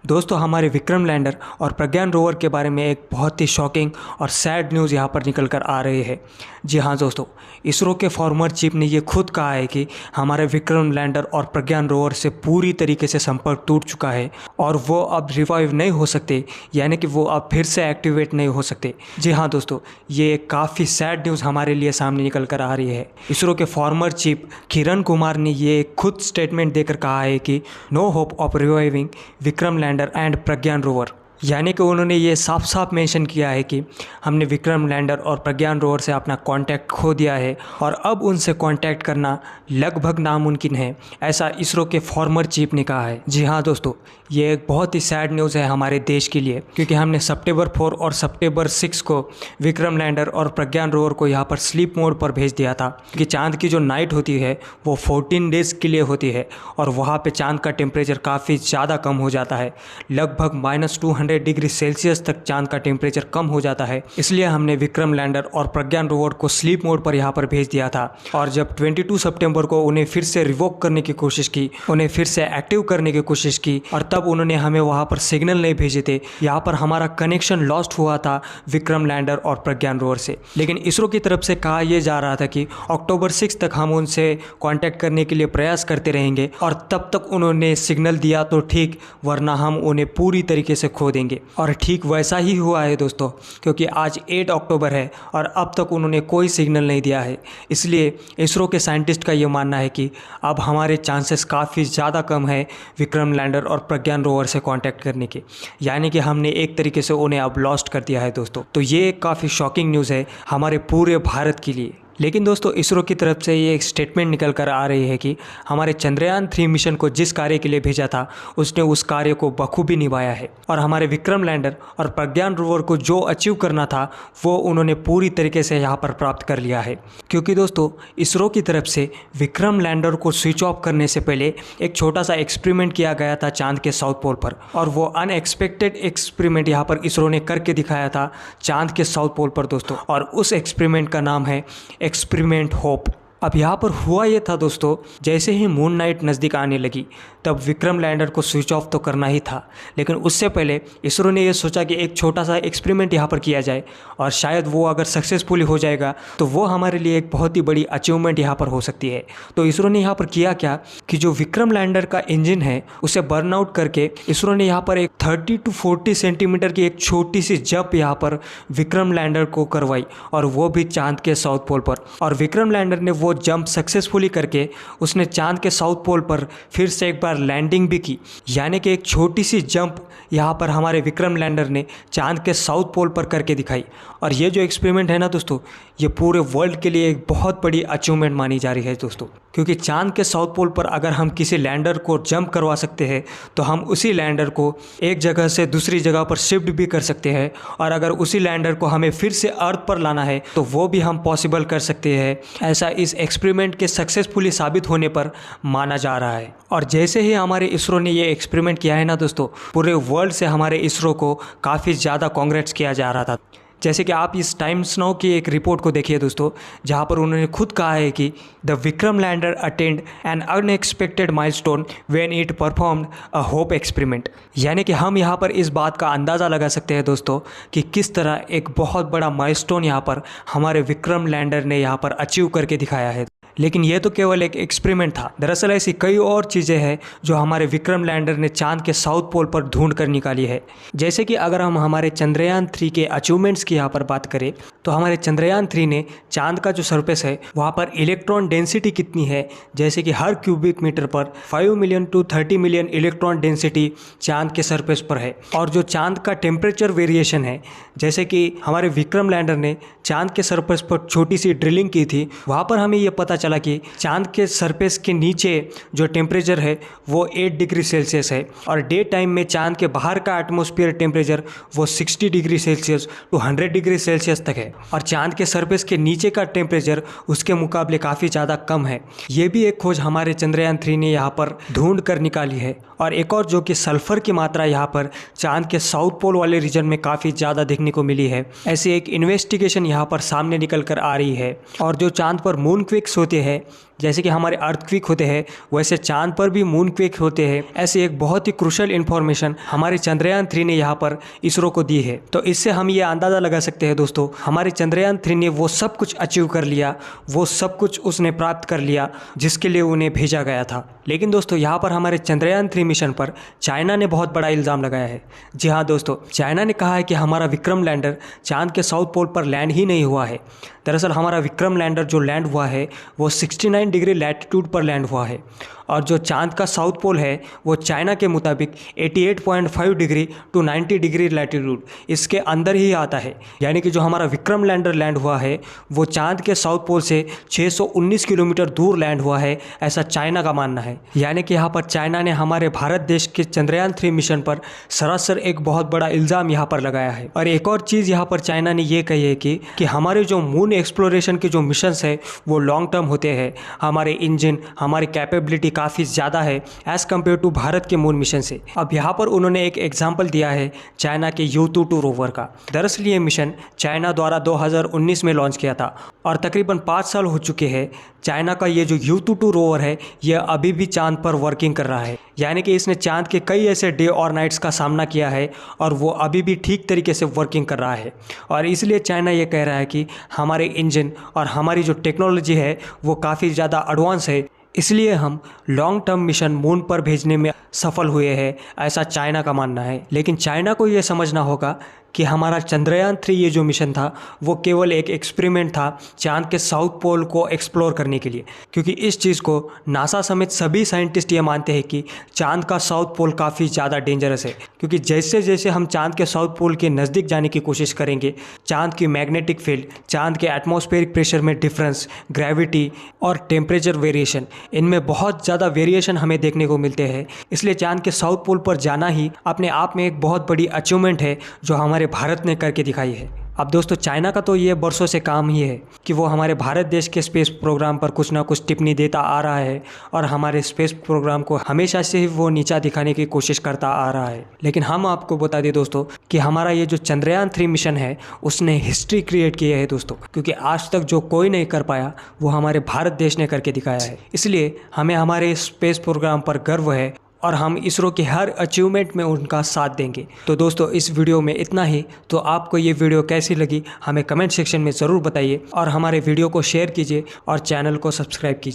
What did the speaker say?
दोस्तों हमारे विक्रम लैंडर और प्रज्ञान रोवर के बारे में एक बहुत ही शॉकिंग और सैड न्यूज़ यहाँ पर निकल कर आ रही है। जी हाँ दोस्तों, इसरो के फॉर्मर चीफ ने ये खुद कहा है कि हमारे विक्रम लैंडर और प्रज्ञान रोवर से पूरी तरीके से संपर्क टूट चुका है और वो अब रिवाइव नहीं हो सकते, यानी कि वो अब फिर से एक्टिवेट नहीं हो सकते। जी हाँ दोस्तों, ये काफ़ी सैड न्यूज़ हमारे लिए सामने निकल कर आ रही है। इसरो के फॉर्मर चीफ किरण कुमार ने ये खुद स्टेटमेंट देकर कहा है कि no hope of reviving Vikram lander and Pragyan rover, यानी कि उन्होंने ये साफ साफ मेंशन किया है कि हमने विक्रम लैंडर और प्रज्ञान रोवर से अपना कांटेक्ट खो दिया है और अब उनसे कांटेक्ट करना लगभग नामुमकिन है, ऐसा इसरो के फॉर्मर चीफ ने कहा है। जी हाँ दोस्तों, ये एक बहुत ही सैड न्यूज़ है हमारे देश के लिए, क्योंकि हमने सितंबर 4 और सितंबर 6 को विक्रम लैंडर और प्रज्ञान रोवर को यहाँ पर स्लीप मोड पर भेज दिया था कि चांद की जो नाइट होती है वो 14 डेज़ के लिए होती है और वहाँ पे चांद का टेम्परेचर काफ़ी ज़्यादा कम हो जाता है, लगभग -200 डिग्री सेल्सियस तक चांद का टेम्परेचर कम हो जाता है। इसलिए हमने विक्रम लैंडर और प्रज्ञान रोवर को स्लीप मोड पर यहाँ पर भेज दिया था और जब 22 सितंबर को उन्हें फिर से रिवोक करने की कोशिश की, उन्हें फिर से एक्टिव करने की कोशिश की और तब उन्होंने हमें वहाँ पर सिग्नल नहीं भेजे थे। यहाँ पर हमारा कनेक्शन लॉस्ट हुआ था विक्रम लैंडर और प्रज्ञान रोवर से। लेकिन इसरो की तरफ से कहा यह जा रहा था कि अक्टूबर 6 तक हम उनसे कांटेक्ट करने के लिए प्रयास करते रहेंगे और तब तक उन्होंने सिग्नल दिया तो ठीक, वरना हम उन्हें पूरी तरीके से खो देंगे। और ठीक वैसा ही हुआ है दोस्तों, क्योंकि आज 8 अक्टूबर है और अब तक उन्होंने कोई सिग्नल नहीं दिया है। इसलिए इसरो के साइंटिस्ट का ये मानना है कि अब हमारे चांसेस काफ़ी ज़्यादा कम है विक्रम लैंडर और प्रज्ञान रोवर से कांटेक्ट करने के, यानी कि हमने एक तरीके से उन्हें अब लॉस्ट कर दिया है दोस्तों। तो ये काफ़ी शॉकिंग न्यूज़ है हमारे पूरे भारत के लिए। लेकिन दोस्तों इसरो की तरफ से ये एक स्टेटमेंट निकल कर आ रही है कि हमारे चंद्रयान 3 मिशन को जिस कार्य के लिए भेजा था उसने उस कार्य को बखूबी निभाया है और हमारे विक्रम लैंडर और प्रज्ञान रोवर को जो अचीव करना था वो उन्होंने पूरी तरीके से यहाँ पर प्राप्त कर लिया है। क्योंकि दोस्तों इसरो की तरफ से विक्रम लैंडर को स्विच ऑफ करने से पहले एक छोटा सा एक्सपेरिमेंट किया गया था चांद के साउथ पोल पर, और वो अनएक्सपेक्टेड एक्सपेरिमेंट यहाँ पर इसरो ने करके दिखाया था चांद के साउथ पोल पर दोस्तों, और उस एक्सपेरिमेंट का नाम है एक्सपेरिमेंट होप। अब यहाँ पर हुआ ये था दोस्तों, जैसे ही मून नाइट नज़दीक आने लगी तब विक्रम लैंडर को स्विच ऑफ तो करना ही था, लेकिन उससे पहले इसरो ने ये सोचा कि एक छोटा सा एक्सपेरिमेंट यहाँ पर किया जाए और शायद वो अगर सक्सेसफुली हो जाएगा तो वो हमारे लिए एक बहुत ही बड़ी अचीवमेंट यहाँ पर हो सकती है। तो इसरो ने यहाँ पर किया क्या कि जो विक्रम लैंडर का इंजन है उसे बर्न आउट करके इसरो ने यहाँ पर एक 30 to 40 सेंटीमीटर की एक छोटी सी जंप यहाँ पर विक्रम लैंडर को करवाई, और वो भी चांद के साउथ पोल पर। और विक्रम लैंडर ने वो जंप सक्सेसफुली करके उसने चांद के साउथ पोल पर फिर से एक बार लैंडिंग भी की, यानी कि एक छोटी सी जंप यहाँ पर हमारे विक्रम लैंडर ने चांद के साउथ पोल पर करके दिखाई। और ये जो एक्सपेरिमेंट है ना दोस्तों, ये पूरे वर्ल्ड के लिए एक बहुत बड़ी अचीवमेंट मानी जा रही है दोस्तों, क्योंकि चांद के साउथ पोल पर अगर हम किसी लैंडर को जंप करवा सकते हैं तो हम उसी लैंडर को एक जगह से दूसरी जगह पर शिफ्ट भी कर सकते हैं, और अगर उसी लैंडर को हमें फिर से अर्थ पर लाना है तो वो भी हम पॉसिबल कर सकते हैं, ऐसा इस एक्सपेरिमेंट के सक्सेसफुली साबित होने पर माना जा रहा है। और जैसे ही हमारे इसरो ने ये एक्सपेरिमेंट किया है ना दोस्तों, पूरे वर्ल्ड से हमारे इसरो को काफ़ी ज़्यादा कांग्रेट्स किया जा रहा था। जैसे कि आप इस टाइम्स नाउ की एक रिपोर्ट को देखिए दोस्तों, जहां पर उन्होंने खुद कहा है कि the Vikram lander attend N unexpected milestone when it performed a hope experiment, यानी कि हम यहां पर इस बात का अंदाज़ा लगा सकते हैं दोस्तों कि किस तरह एक बहुत बड़ा माइलस्टोन यहां पर हमारे विक्रम लैंडर ने यहां पर अचीव करके दिखाया है। लेकिन यह तो केवल एक एक्सपेरिमेंट था, दरअसल ऐसी कई और चीज़ें हैं जो हमारे विक्रम लैंडर ने चांद के साउथ पोल पर ढूंढ कर निकाली है। जैसे कि अगर हम हमारे चंद्रयान 3 के अचीवमेंट्स की यहाँ पर बात करें तो हमारे चंद्रयान 3 ने चांद का जो सरफेस है वहाँ पर इलेक्ट्रॉन डेंसिटी कितनी है, जैसे कि हर क्यूबिक मीटर पर 5 million to 30 million electron density चांद के सरफेस पर है। और जो चांद का टेम्परेचर वेरिएशन है, जैसे कि हमारे विक्रम लैंडर ने चांद के सरफेस पर छोटी सी ड्रिलिंग की थी, वहाँ पर हमें ये पता चला कि चांद के सरफेस के नीचे जो टेम्परेचर है वो 8 डिग्री सेल्सियस है, और डे टाइम में चांद के बाहर का एटमॉस्फेयर टेम्परेचर वो 60 degree Celsius to 100 degree Celsius तक है। और चांद के सरफेस के नीचे का टेम्परेचर उसके मुकाबले काफ़ी ज़्यादा कम है। ये भी एक खोज हमारे चंद्रयान 3 ने यहाँ पर ढूंढ कर निकाली है। और एक और जो कि सल्फर की मात्रा यहाँ पर चांद के साउथ पोल वाले रीजन में काफ़ी ज़्यादा देखने को मिली है। ऐसी एक इन्वेस्टिगेशन यहाँ पर सामने निकल कर आ रही है। और जो चांद पर मून क्विक्स होते हैं, जैसे कि हमारे अर्थक्विक होते हैं, वैसे चांद पर भी मून क्विक होते हैं। ऐसी एक बहुत ही क्रूशल इन्फॉर्मेशन हमारे चंद्रयान 3 ने यहाँ पर इसरो को दी है। तो इससे हम ये अंदाज़ा लगा सकते हैं दोस्तों, हमारे चंद्रयान 3 ने वो सब कुछ अचीव कर लिया, वो सब कुछ उसने प्राप्त कर लिया जिसके लिए उन्हें भेजा गया था। लेकिन दोस्तों यहाँ पर हमारे चंद्रयान 3 मिशन पर चाइना ने बहुत बड़ा इल्ज़ाम लगाया है। जी हाँ दोस्तों, चाइना ने कहा है कि हमारा विक्रम लैंडर चांद के साउथ पोल पर लैंड ही नहीं हुआ है। दरअसल हमारा विक्रम लैंडर जो लैंड हुआ है वो 69 डिग्री लैटिट्यूड पर लैंड हुआ है। और जो चांद का साउथ पोल है वो चाइना के मुताबिक 88.5 डिग्री टू 90 डिग्री लैटिट्यूड इसके अंदर ही आता है। यानी कि जो हमारा विक्रम लैंडर लैंड हुआ है वो चांद के साउथ पोल से 619 किलोमीटर दूर लैंड हुआ है, ऐसा चाइना का मानना है। यानी कि यहाँ पर चाइना ने हमारे भारत देश के चंद्रयान 3 मिशन पर सरासर एक बहुत बड़ा इल्ज़ाम यहाँ पर लगाया है। और एक और चीज़ यहाँ पर चाइना ने ये कही है कि हमारे जो मून एक्सप्लोरेशन के जो मिशंस है वो लॉन्ग टर्म होते हैं। हमारे इंजन, हमारी कैपेबिलिटी काफ़ी ज़्यादा है एज़ कम्पेयर टू भारत के मून मिशन से। अब यहाँ पर उन्होंने एक एग्जाम्पल दिया है चाइना के U22 रोवर का। दरअसल ये मिशन चाइना द्वारा 2019 में लॉन्च किया था और तकरीबन 5 साल हो चुके हैं। चाइना का ये जो U22 रोवर है ये अभी भी चांद पर वर्किंग कर रहा है। यानी कि इसने चांद के कई ऐसे डे और नाइट्स का सामना किया है और वो अभी भी ठीक तरीके से वर्किंग कर रहा है। और इसलिए चाइना ये कह रहा है कि हमारे इंजन और हमारी जो टेक्नोलॉजी है वो काफ़ी ज़्यादा एडवांस है, इसलिए हम लॉन्ग टर्म मिशन मून पर भेजने में सफल हुए हैं, ऐसा चाइना का मानना है। लेकिन चाइना को ये समझना होगा कि हमारा चंद्रयान 3 ये जो मिशन था वो केवल एक एक्सपेरिमेंट था चांद के साउथ पोल को एक्सप्लोर करने के लिए। क्योंकि इस चीज़ को नासा समेत सभी साइंटिस्ट ये मानते हैं कि चांद का साउथ पोल काफ़ी ज़्यादा डेंजरस है। क्योंकि जैसे जैसे हम चांद के साउथ पोल के नज़दीक जाने की कोशिश करेंगे, चांद की मैग्नेटिक फील्ड, चांद के एटमॉस्फेरिक प्रेशर में डिफरेंस, ग्रेविटी और टेम्परेचर वेरिएशन, इनमें बहुत ज़्यादा वेरिएशन हमें देखने को मिलते हैं। इसलिए चांद के साउथ पोल पर जाना ही अपने आप में एक बहुत बड़ी अचीवमेंट है जो हमारे भारत ने करके दिखाई है। अब दोस्तों चाइना का तो ये बरसों से काम ही है कि वो हमारे भारत देश के स्पेस प्रोग्राम पर कुछ ना कुछ टिप्पणी देता आ रहा है और हमारे स्पेस प्रोग्राम को हमेशा से ही वो नीचा दिखाने की कोशिश करता आ रहा है। लेकिन हम आपको बता दें दोस्तों कि हमारा ये जो चंद्रयान 3 मिशन है उसने हिस्ट्री क्रिएट की है दोस्तों। क्योंकि आज तक जो कोई नहीं कर पाया वो हमारे भारत देश ने करके दिखाया है। इसलिए हमें हमारे स्पेस प्रोग्राम पर गर्व है और हम इसरो के हर अचीवमेंट में उनका साथ देंगे। तो दोस्तों इस वीडियो में इतना ही। तो आपको ये वीडियो कैसी लगी हमें कमेंट सेक्शन में ज़रूर बताइए और हमारे वीडियो को शेयर कीजिए और चैनल को सब्सक्राइब कीजिए।